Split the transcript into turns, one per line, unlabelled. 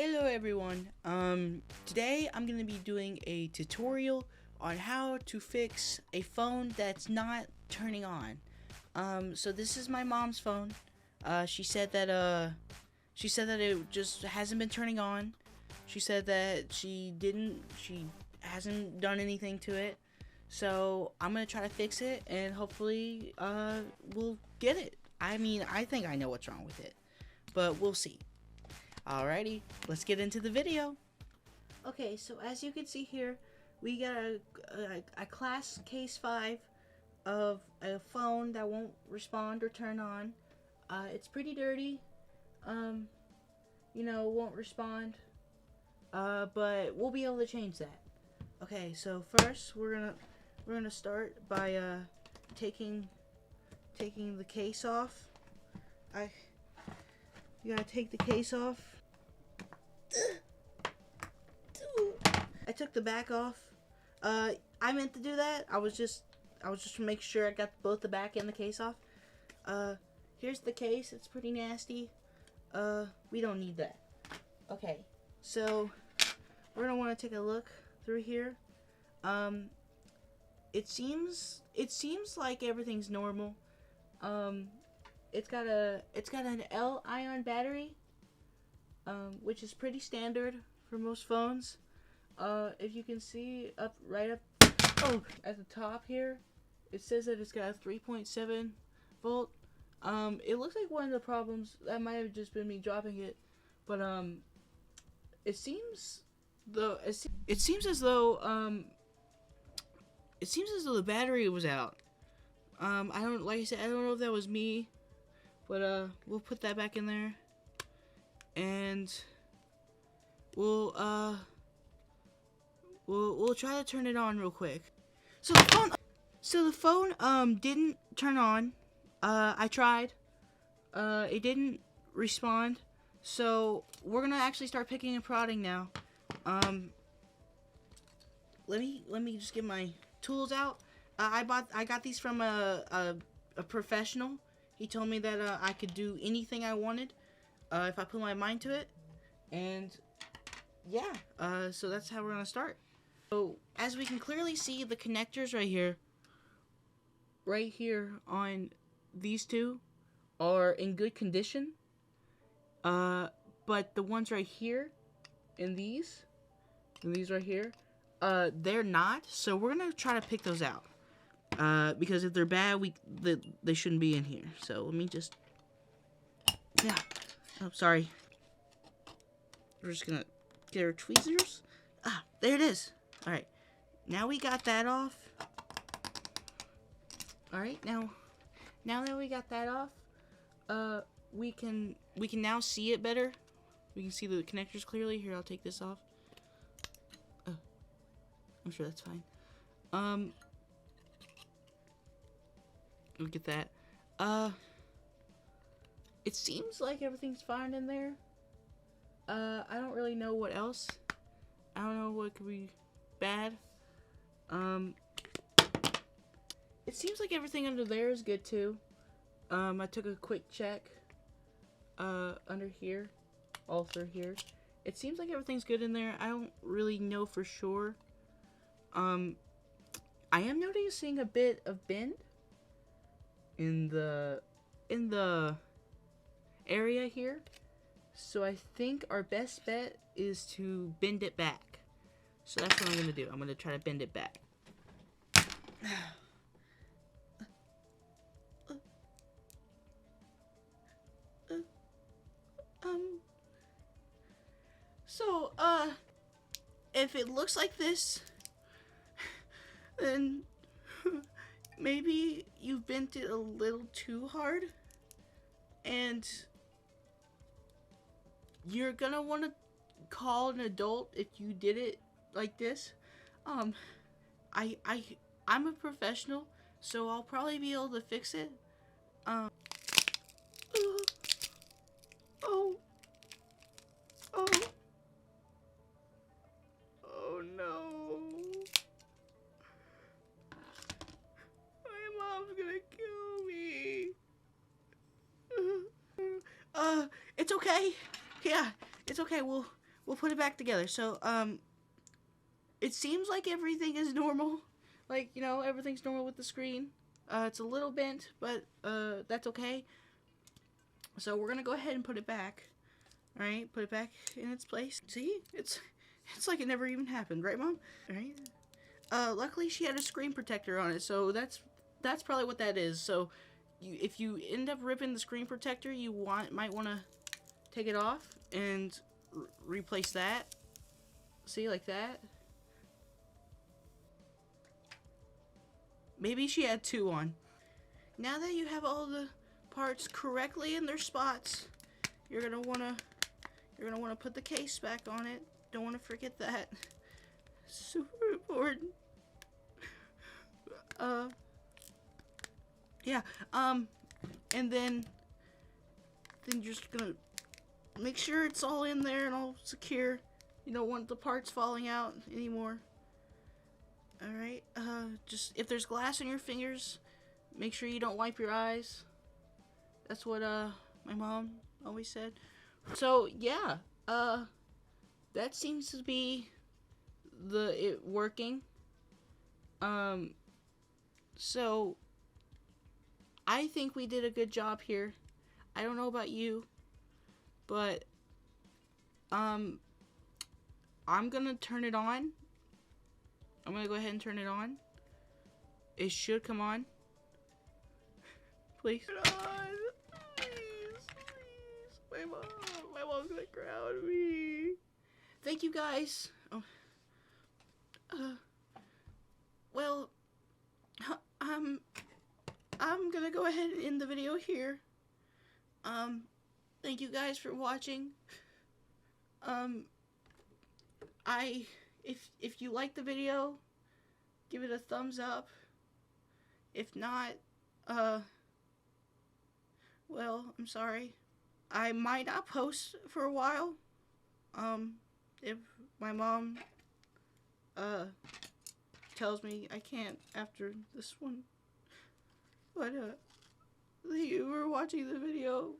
Hello everyone, today I'm going to be doing a tutorial on how to fix a phone that's not turning on. So this is my mom's phone. She said that it just hasn't been turning on. She said that she hasn't done anything to it. So I'm going to try to fix it and hopefully, we'll get it. I mean, I think I know what's wrong with it, but we'll see. Alrighty, let's get into the video. Okay, so as you can see here, we got a class case 5 of a phone that won't respond or turn on. It's pretty dirty. Won't respond. But we'll be able to change that. Okay, so first we're gonna start by taking the case off. You gotta take the case off. I took the back off. I meant to do that. I was just to make sure I got both the back and the case off. Here's the case. It's pretty nasty. We don't need that. Okay, so we're gonna want to take a look through here. It seems like everything's normal. It's got an L-ion battery, which is pretty standard for most phones. If you can see right up at the top here, it says that it's got a 3.7 volt. It looks like one of the problems that might have just been me dropping it, but it seems as though the battery was out. Like I said, I don't know if that was me, but we'll put that back in there, and we'll try to turn it on real quick. So the phone didn't turn on. I tried. It didn't respond. So we're gonna actually start picking and prodding now. Let me just get my tools out. I got these from a professional. He told me that I could do anything I wanted if I put my mind to it. And yeah, so that's how we're gonna start. So as we can clearly see, the connectors right here on these two are in good condition. But the ones right here and these right here, they're not. So we're gonna try to pick those out. Because if they're bad, they shouldn't be in here. So let me just, yeah. Oh, sorry. We're just gonna get our tweezers. Ah, there it is. All right, now we got that off. All right, now that we got that off, we can now see it better. We can see the connectors clearly. Here, I'll take this off. Oh, I'm sure that's fine. Look at that. It seems like everything's fine in there. I don't really know what else. I don't know what could be bad. It seems like everything under there is good too. I took a quick check under here, all through here. It seems like everything's good in there. I don't really know for sure. I am noticing a bit of bend in the area here. So I think our best bet is to bend it back. So that's what I'm going to do. I'm going to try to bend it back. So, if it looks like this, then maybe you bent it a little too hard, and you're gonna want to call an adult if you did it like this. I'm a professional, so I'll probably be able to fix it. Oh no. My mom's gonna kill me. It's okay. Yeah, it's okay. We'll we'll put it back together. So, it seems like everything is normal. Like, you know, everything's normal with the screen. It's a little bent, but, that's okay. So we're gonna go ahead and put it back. Alright, put it back in its place. See? It's like it never even happened, right, Mom? Alright. Luckily she had a screen protector on it, so that's probably what that is. So, if you end up ripping the screen protector, you might want to take it off and replace that. See, like that. Maybe she had two on. Now that you have all the parts correctly in their spots, you're gonna wanna put the case back on it. Don't want to forget that. Super important. Yeah. And then you're just gonna make sure it's all in there and all secure. You don't want the parts falling out anymore. Alright, just if there's glass on your fingers, make sure you don't wipe your eyes. That's what my mom always said. So yeah, that seems to be it working. So I think we did a good job here. I don't know about you, but I'm gonna turn it on. I'm gonna go ahead and turn it on. It should come on. Please. Turn it on. Please. My mom's gonna ground me. Thank you guys. Oh. Well, I'm gonna go ahead and end the video here. Thank you guys for watching. If you like the video, give it a thumbs up. If not, well, I'm sorry. I might not post for a while. If my mom, tells me I can't after this one. But, thank you for watching the video.